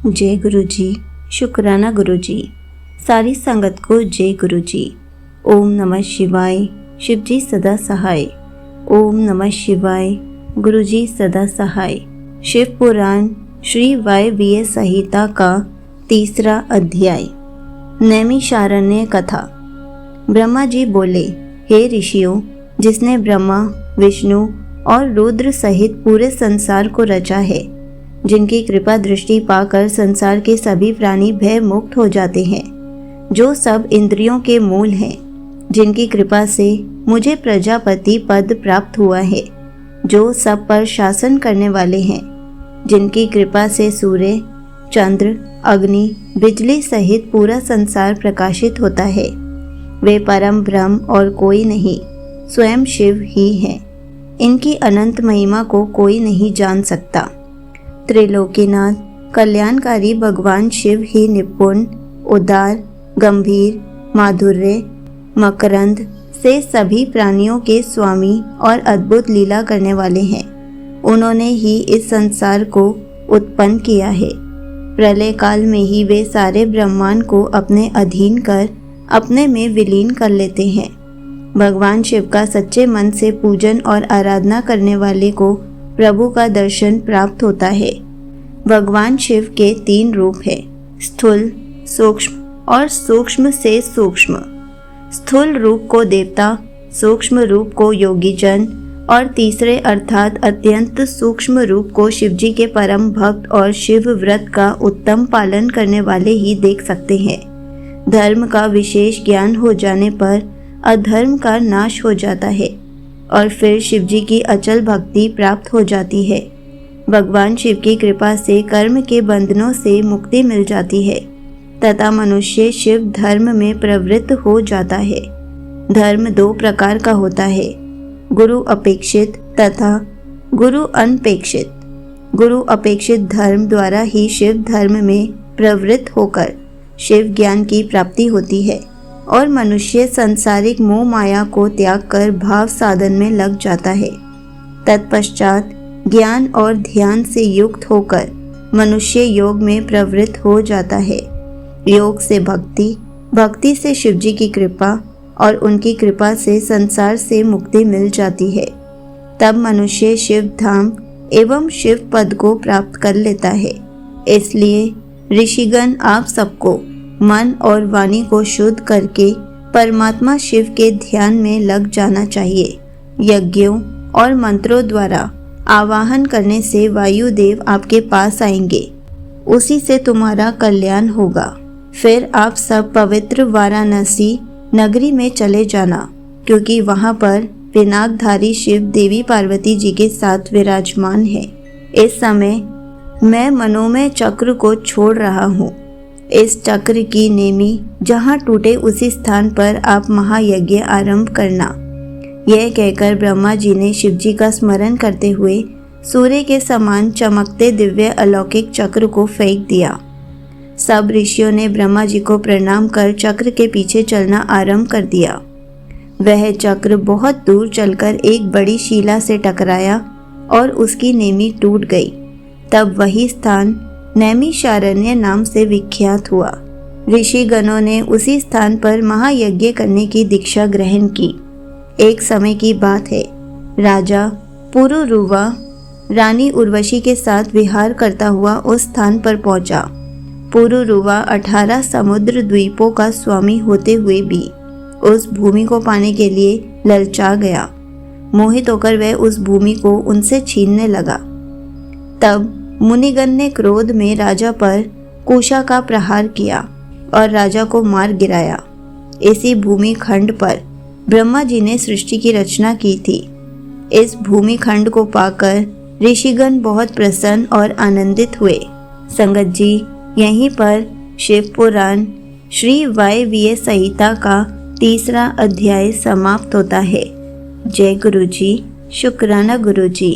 जय गुरु जी, शुक्राना गुरु जी। सारी संगत को जय गुरु जी। ओम नमः शिवाय, शिव जी सदा सहाय। ओम नमः शिवाय, गुरु जी सदा सहाय। शिव पुराण श्री वायवीय संहिता का 3रा अध्याय। नैमिषारण्य कथा। ब्रह्मा जी बोले, हे ऋषियों, जिसने ब्रह्मा, विष्णु और रुद्र सहित पूरे संसार को रचा है, जिनकी कृपा दृष्टि पाकर संसार के सभी प्राणी भय मुक्त हो जाते हैं, जो सब इंद्रियों के मूल हैं, जिनकी कृपा से मुझे प्रजापति पद प्राप्त हुआ है, जो सब पर शासन करने वाले हैं, जिनकी कृपा से सूर्य, चंद्र, अग्नि, बिजली सहित पूरा संसार प्रकाशित होता है, वे परम ब्रह्म और कोई नहीं, स्वयं शिव ही हैं। इनकी अनंत महिमा को कोई नहीं जान सकता। त्रिलोकीनाथ कल्याणकारी भगवान शिव ही निपुण, उदार, गंभीर, माधुर्य, मकरंद से सभी प्राणियों के स्वामी और अद्भुत लीला करने वाले हैं। उन्होंने ही इस संसार को उत्पन्न किया है। प्रलय काल में ही वे सारे ब्रह्मांड को अपने अधीन कर अपने में विलीन कर लेते हैं। भगवान शिव का सच्चे मन से पूजन और आराधना करने वाले को प्रभु का दर्शन प्राप्त होता है। भगवान शिव के 3 रूप हैं, स्थूल, सूक्ष्म और सूक्ष्म से सूक्ष्म। स्थूल रूप को देवता, सूक्ष्म रूप को योगीजन और तीसरे अर्थात अत्यंत सूक्ष्म रूप को शिवजी के परम भक्त और शिव व्रत का उत्तम पालन करने वाले ही देख सकते हैं। धर्म का विशेष ज्ञान हो जाने पर अधर्म का नाश हो जाता है और फिर शिवजी की अचल भक्ति प्राप्त हो जाती है। भगवान शिव की कृपा से कर्म के बंधनों से मुक्ति मिल जाती है तथा मनुष्य शिव धर्म में प्रवृत्त हो जाता है। धर्म 2 प्रकार का होता है, गुरु अपेक्षित तथा गुरु अनपेक्षित। गुरु अपेक्षित धर्म द्वारा ही शिव धर्म में प्रवृत्त होकर शिव ज्ञान की प्राप्ति होती है और मनुष्य सांसारिक मोह माया को त्याग कर भाव साधन में लग जाता है। तत्पश्चात ज्ञान और ध्यान से युक्त होकर मनुष्य योग में प्रवृत्त हो जाता है। योग से भक्ति, भक्ति से शिवजी की कृपा और उनकी कृपा से संसार से मुक्ति मिल जाती है। तब मनुष्य शिव धाम एवं शिव पद को प्राप्त कर लेता है। इसलिए ऋषिगण आप सबको मन और वाणी को शुद्ध करके परमात्मा शिव के ध्यान में लग जाना चाहिए। यज्ञों और मंत्रों द्वारा आवाहन करने से वायुदेव आपके पास आएंगे, उसी से तुम्हारा कल्याण होगा। फिर आप सब पवित्र वाराणसी नगरी में चले जाना, क्योंकि वहां पर पिनाकधारी शिव देवी पार्वती जी के साथ विराजमान है। इस समय मैं मनोमय चक्र को छोड़ रहा हूँ। इस चक्र की नेमी जहाँ टूटे उसी स्थान पर आप महायज्ञ आरंभ करना। यह कहकर ब्रह्मा जी ने शिवजी का स्मरण करते हुए सूर्य के समान चमकते दिव्य अलौकिक चक्र को फेंक दिया। सब ऋषियों ने ब्रह्मा जी को प्रणाम कर चक्र के पीछे चलना आरंभ कर दिया। वह चक्र बहुत दूर चलकर एक बड़ी शिला से टकराया और उसकी नेमी टूट गई। तब वही स्थान नैमिषारण्य नाम से विख्यात हुआ। ऋषिगणों ने उसी स्थान पर महायज्ञ करने की दीक्षा ग्रहण की। एक समय की बात है, राजा पुरुरुवा रानी उर्वशी के साथ विहार करता हुआ उस स्थान पर पहुंचा। पुरुरुवा 18 समुद्र द्वीपों का स्वामी होते हुए भी उस भूमि को पाने के लिए ललचा गया। मोहित होकर वह उस भूमि को उनसे छीनने लगा। तब मुनिगण ने क्रोध में राजा पर कुशा का प्रहार किया और राजा को मार गिराया। इसी भूमि खंड पर ब्रह्मा जी ने सृष्टि की रचना की थी। इस भूमि खंड को पाकर ऋषिगण बहुत प्रसन्न और आनंदित हुए। संगत जी, यहीं पर शिव पुराण श्री वायवीय संहिता का 3रा अध्याय समाप्त होता है। जय गुरु जी, शुक्राना गुरु जी।